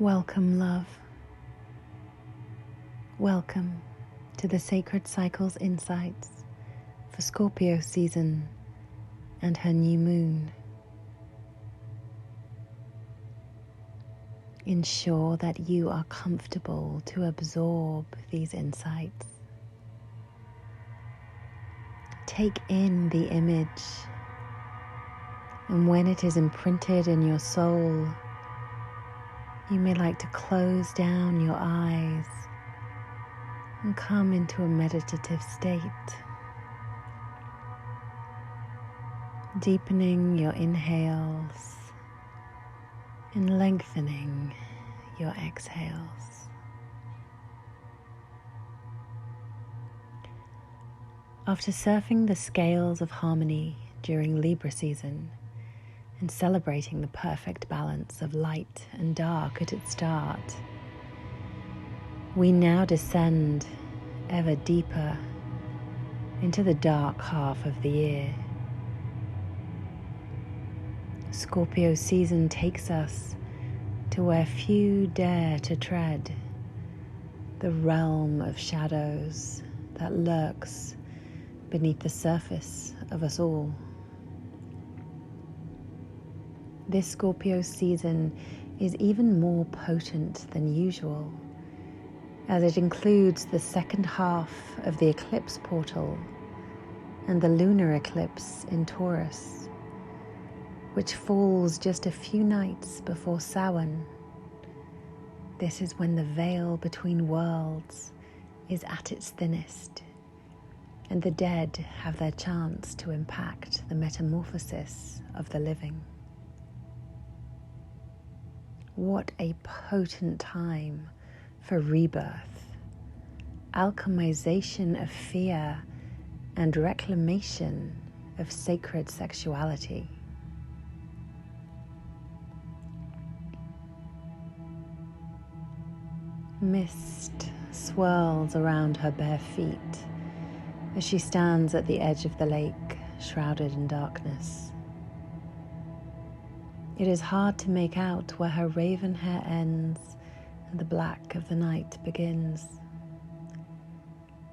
Welcome, love. Welcome to the Sacred Cycles Insights for Scorpio season and her new moon. Ensure that you are comfortable to absorb these insights. Take in the image, and when it is imprinted in your soul, you may like to close down your eyes and come into a meditative state, deepening your inhales and lengthening your exhales. After surfing the scales of harmony during Libra season and celebrating the perfect balance of light and dark at its start, we now descend ever deeper into the dark half of the year. Scorpio season takes us to where few dare to tread, the realm of shadows that lurks beneath the surface of us all. This Scorpio season is even more potent than usual, as it includes the second half of the eclipse portal and the lunar eclipse in Taurus, which falls just a few nights before Samhain. This is when the veil between worlds is at its thinnest, and the dead have their chance to impact the metamorphosis of the living. What a potent time for rebirth, alchemization of fear, and reclamation of sacred sexuality. Mist swirls around her bare feet as she stands at the edge of the lake, shrouded in darkness. It is hard to make out where her raven hair ends and the black of the night begins.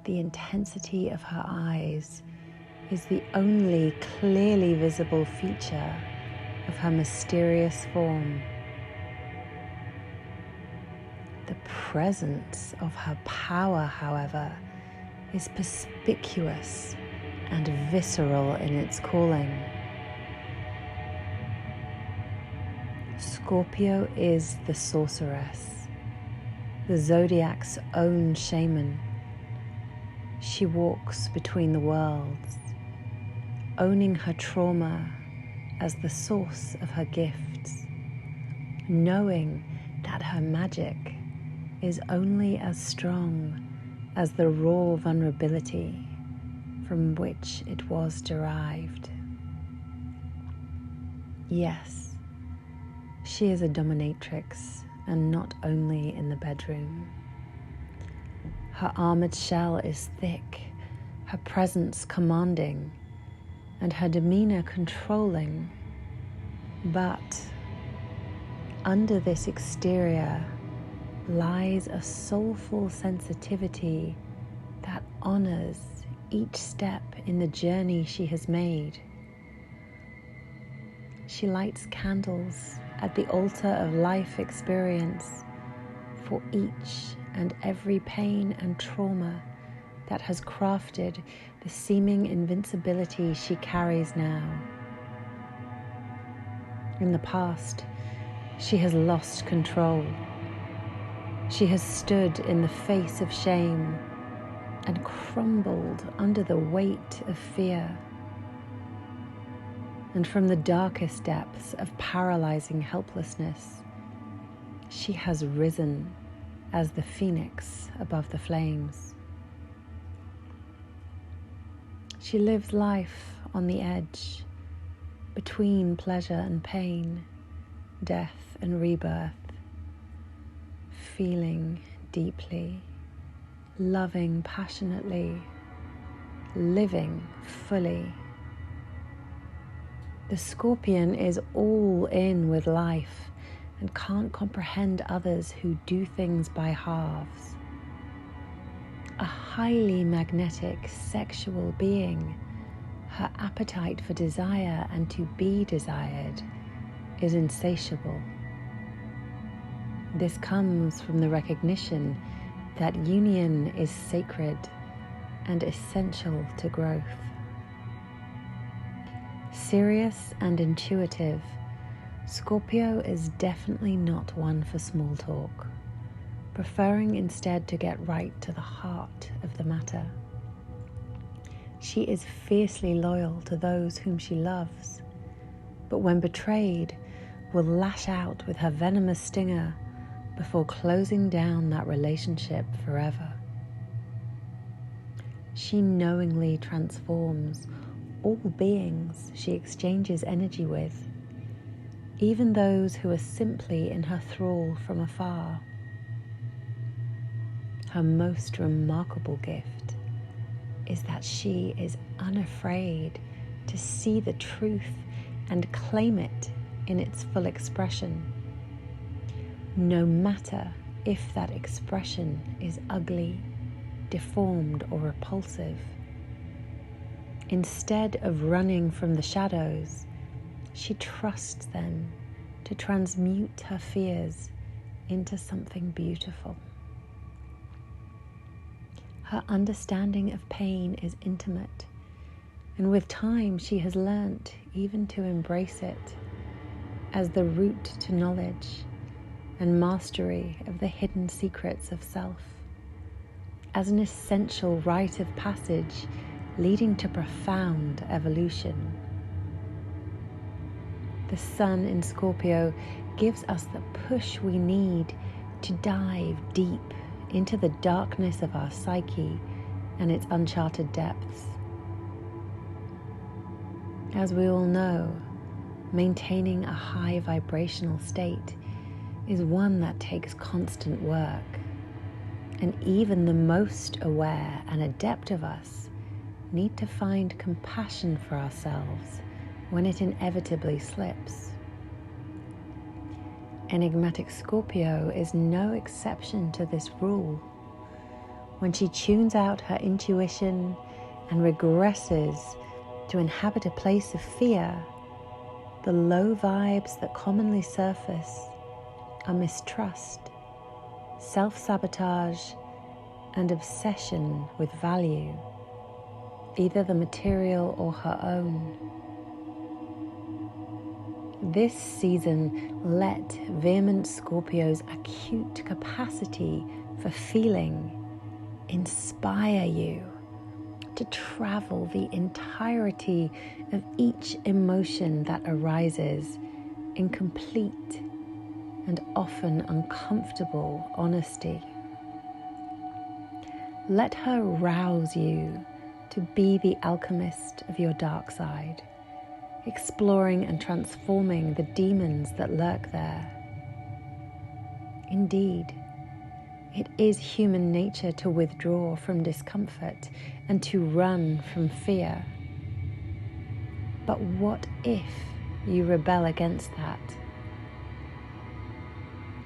The intensity of her eyes is the only clearly visible feature of her mysterious form. The presence of her power, however, is perspicuous and visceral in its calling. Scorpio is the sorceress, the zodiac's own shaman. She walks between the worlds, owning her trauma as the source of her gifts, knowing that her magic is only as strong as the raw vulnerability from which it was derived. Yes, she is a dominatrix, and not only in the bedroom. Her armored shell is thick, her presence commanding, and her demeanor controlling. But under this exterior lies a soulful sensitivity that honors each step in the journey she has made. She lights candles at the altar of life experience for each and every pain and trauma that has crafted the seeming invincibility she carries now. In the past, she has lost control. She has stood in the face of shame and crumbled under the weight of fear. And from the darkest depths of paralyzing helplessness, she has risen as the phoenix above the flames. She lives life on the edge, between pleasure and pain, death and rebirth, feeling deeply, loving passionately, living fully. The Scorpion is all in with life and can't comprehend others who do things by halves. A highly magnetic sexual being, her appetite for desire and to be desired is insatiable. This comes from the recognition that union is sacred and essential to growth. Serious and intuitive, Scorpio is definitely not one for small talk, preferring instead to get right to the heart of the matter. She is fiercely loyal to those whom she loves, but when betrayed, will lash out with her venomous stinger before closing down that relationship forever. She knowingly transforms all beings she exchanges energy with, even those who are simply in her thrall from afar. Her most remarkable gift is that she is unafraid to see the truth and claim it in its full expression, no matter if that expression is ugly, deformed, or repulsive. Instead of running from the shadows, she trusts them to transmute her fears into something beautiful. Her understanding of pain is intimate, and with time she has learnt even to embrace it as the route to knowledge and mastery of the hidden secrets of self, as an essential rite of passage leading to profound evolution. The sun in Scorpio gives us the push we need to dive deep into the darkness of our psyche and its uncharted depths. As we all know, maintaining a high vibrational state is one that takes constant work, and even the most aware and adept of us need to find compassion for ourselves when it inevitably slips. Enigmatic Scorpio is no exception to this rule. When she tunes out her intuition and regresses to inhabit a place of fear, the low vibes that commonly surface are mistrust, self-sabotage, and obsession with value, either the material or her own. This season, let vehement Scorpio's acute capacity for feeling inspire you to travel the entirety of each emotion that arises in complete and often uncomfortable honesty. Let her rouse you to be the alchemist of your dark side, exploring and transforming the demons that lurk there. Indeed, it is human nature to withdraw from discomfort and to run from fear. But what if you rebel against that?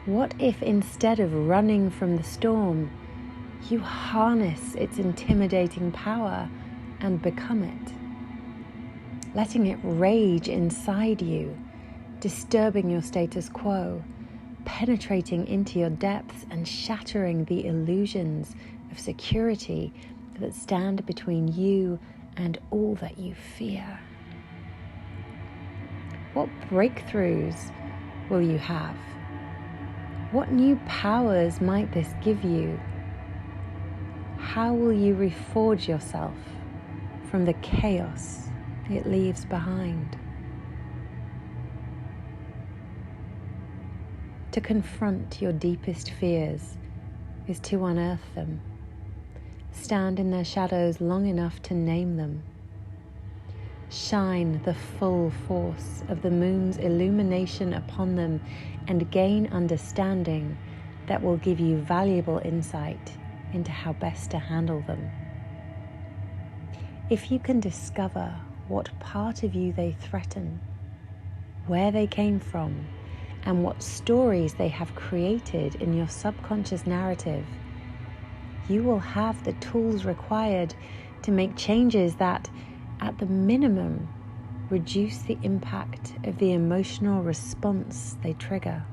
What if instead of running from the storm, you harness its intimidating power and become it? Letting it rage inside you, disturbing your status quo, penetrating into your depths and shattering the illusions of security that stand between you and all that you fear. What breakthroughs will you have? What new powers might this give you? How will you reforge yourself from the chaos it leaves behind? To confront your deepest fears is to unearth them. Stand in their shadows long enough to name them. Shine the full force of the moon's illumination upon them and gain understanding that will give you valuable insight into how best to handle them. If you can discover what part of you they threaten, where they came from, and what stories they have created in your subconscious narrative, you will have the tools required to make changes that, at the minimum, reduce the impact of the emotional response they trigger.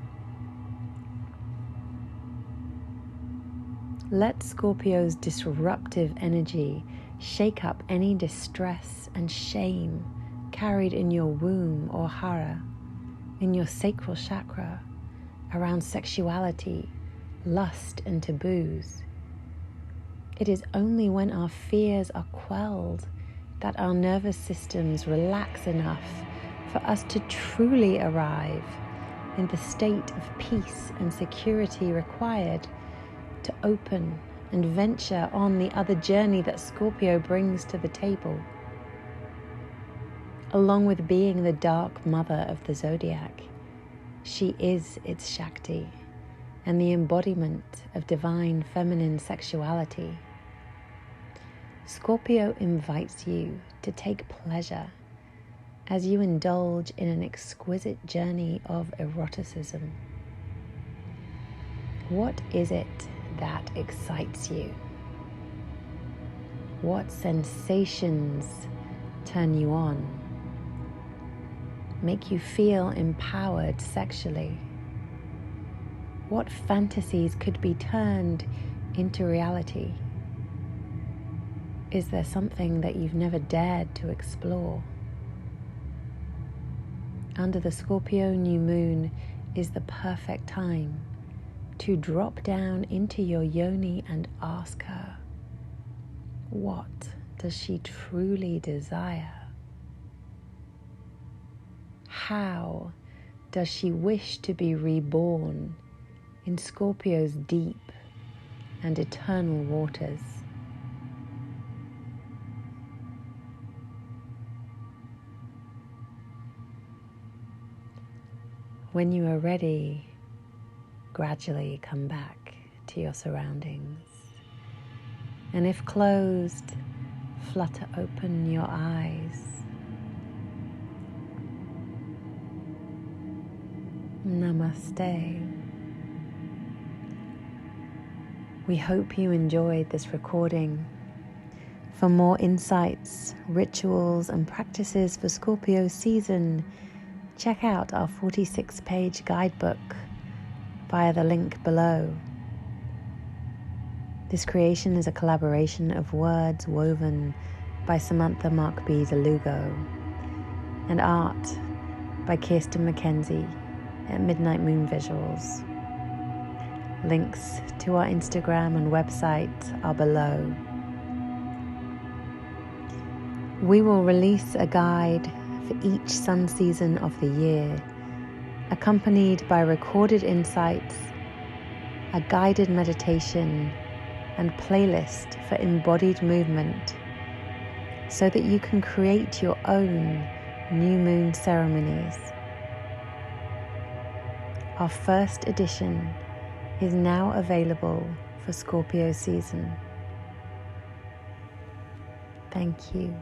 Let Scorpio's disruptive energy shake up any distress and shame carried in your womb or hara, in your sacral chakra, around sexuality, lust, and taboos. It is only when our fears are quelled that our nervous systems relax enough for us to truly arrive in the state of peace and security required to open and venture on the other journey that Scorpio brings to the table. Along with being the dark mother of the zodiac, she is its Shakti and the embodiment of divine feminine sexuality. Scorpio invites you to take pleasure as you indulge in an exquisite journey of eroticism. What is it that excites you? What sensations turn you on, make you feel empowered sexually? What fantasies could be turned into reality? Is there something that you've never dared to explore? Under the Scorpio new moon is the perfect time to drop down into your yoni and ask her, what does she truly desire? How does she wish to be reborn in Scorpio's deep and eternal waters? When you are ready, gradually come back to your surroundings. And if closed, flutter open your eyes. Namaste. We hope you enjoyed this recording. For more insights, rituals, and practices for Scorpio season, check out our 46-page guidebook via the link below. This creation is a collaboration of words woven by Samantha Markby de Lugo and art by Kirsten McKinzie at Midnight Moonvisuals. Links to our Instagram and website are below. We will release a guide for each sun season of the year, accompanied by recorded insights, a guided meditation, and playlist for embodied movement, so that you can create your own new moon ceremonies. Our first edition is now available for Scorpio season. Thank you.